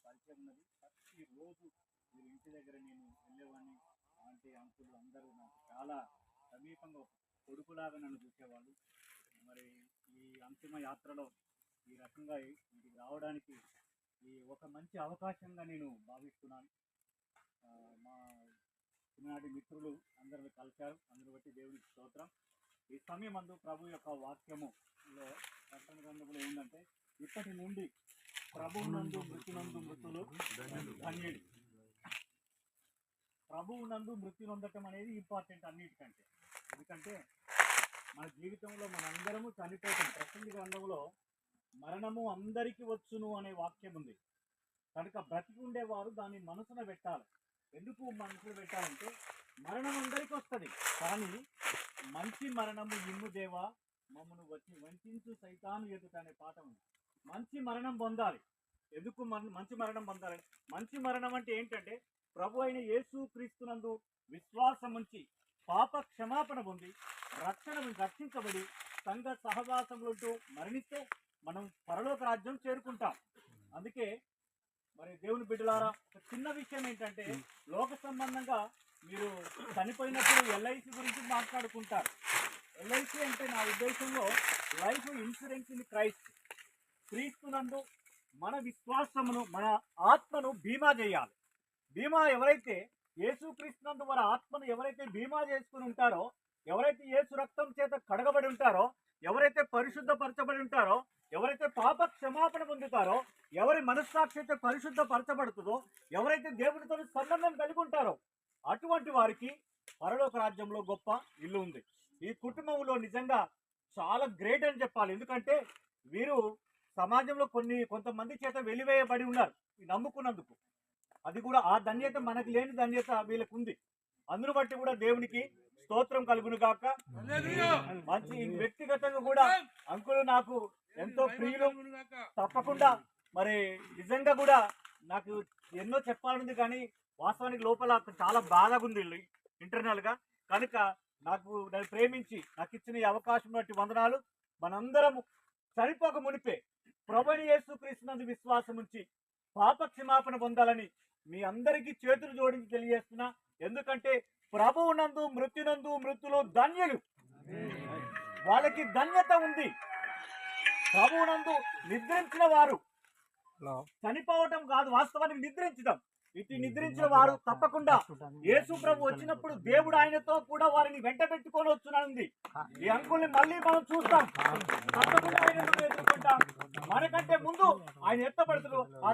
పరిచయం ఉన్నది. ప్రతిరోజు మీరు ఇంటి దగ్గర నేను వెళ్ళేవాడిని. ఆంటీ, అంకుల్ అందరూ నాకు చాలా సమీపంగా ఒక కొడుకులాగా నన్ను చూసేవాళ్ళు. మరి ఈ అంతిమ యాత్రలో ఈ రకంగా ఇంటికి రావడానికి ఒక మంచి అవకాశంగా నేను భావిస్తున్నాను. మా చిన్ననాటి మిత్రులు అందరిని కలిశారు. అందరూ బట్టి దేవునికి స్తోత్రం. ఈ సమయం అందు ప్రభు యొక్క వాక్యములో ప్రకటన గ్రంథంలో ఏంటంటే, ఇప్పటి నుండి ప్రభువునందు మృత్యునందు మృతులు ధన్యుడు. ప్రభువునందు మృత్యు నొందటం అనేది ఇంపార్టెంట్ అన్నిటికంటే. ఎందుకంటే మన జీవితంలో మనందరము చనిపోతాం. ప్రకటన గ్రంథంలో మరణము అందరికీ వచ్చును అనే వాక్యం ఉంది. కనుక బ్రతికి ఉండేవారు దాన్ని మనసున పెట్టాలి. ఎందుకు మనసులో పెట్టాలంటే, మరణం అందరికీ వస్తుంది, కానీ మంచి మరణము ఇమ్ము దేవా మమ్మను వచ్చి వంచించు సైతాను ఎదుట అనే పాట ఉంది. మంచి మరణం పొందాలి. ఎందుకు మంచి మరణం పొందాలి? మంచి మరణం అంటే ఏంటంటే, ప్రభు అయిన యేసు క్రీస్తునందు విశ్వాసం ఉంచి పాప క్షమాపణ పొంది రక్షించబడి సంఘ సహవాసములుంటూ మరణిస్తే మనం పరలోక రాజ్యం చేరుకుంటాం. అందుకే మరి దేవుని బిడ్డలారా, ఒక చిన్న విషయం ఏంటంటే, లోక సంబంధంగా మీరు చనిపోయినప్పుడు ఎల్ఐసి గురించి మాట్లాడుకుంటారు. ఎల్ఐసి అంటే నా ఉద్దేశంలో లైఫ్ ఇన్సూరెన్స్ ఇన్ క్రైస్ట్. క్రీస్తునందు మన విశ్వాసమును, మన ఆత్మను బీమా చేయాలి. బీమా ఎవరైతే యేసుక్రీస్తునందు మన ఆత్మను ఎవరైతే బీమా చేసుకుని ఉంటారో, ఎవరైతే యేసు రక్తం చేత కడగబడి ఉంటారో, ఎవరైతే పరిశుద్ధపరచబడి ఉంటారో, ఎవరైతే పాప క్షమాపణ పొందుతారో, ఎవరి మనస్సాక్షి అయితే పరిశుద్ధపరచబడుతుందో, ఎవరైతే దేవునితో సంబంధం కలిగి ఉంటారో, అటువంటి వారికి పరలోక రాజ్యంలో గొప్ప ఇల్లు ఉంది. ఈ కుటుంబంలో నిజంగా చాలా గ్రేట్ అని చెప్పాలి. ఎందుకంటే వీరు సమాజంలో కొంతమంది చేత వెలివేయబడి ఉన్నారు నమ్ముకున్నందుకు. అది కూడా ఆ ధన్యత మనకు లేని ధన్యత వీళ్ళకు ఉంది. అందును బట్టి కూడా దేవునికి స్తోత్రం కలుగును గాక. మంచి వ్యక్తిగతంగా కూడా అంకులు నాకు ఎంతో ప్రియులు. తప్పకుండా మరి నిజంగా కూడా నాకు ఎన్నో చెప్పాలని, కానీ వాస్తవానికి లోపల చాలా బాధగా ఉంది ఇంటర్నల్ గా. కనుక నన్ను ప్రేమించి నాకు ఇచ్చిన ఈ అవకాశం బట్టి వందనాలు. మనందరము చనిపోక మునిపే ప్రభువైన యేసుక్రీస్తునందు విశ్వాసం ఉంచి పాప క్షమాపణ పొందాలని మీ అందరికీ చేతులు జోడించి తెలియజేస్తున్నా. ఎందుకంటే ప్రభువునందు మృత్యునందు మృతులు ధన్యులు. వాళ్ళకి ధన్యత ఉంది. ప్రభువునందు నిద్రించిన వారు చనిపోవటం కాదు, వాస్తవానికి నిద్రించడం. ఇటు నిద్రించిన వారు తప్పకుండా యేసు ప్రభు వచ్చినప్పుడు దేవుడు ఆయనతో కూడా వారిని వెంట పెట్టుకొని వచ్చునంది. ఈ అంకుల్ని మళ్ళీ మనం చూస్తాం. తప్పకుండా ఆయనను ఎదుర్కొంటాం. మనకంటే ముందు ఆయన ఎత్తపడుతున్నారు. ఆ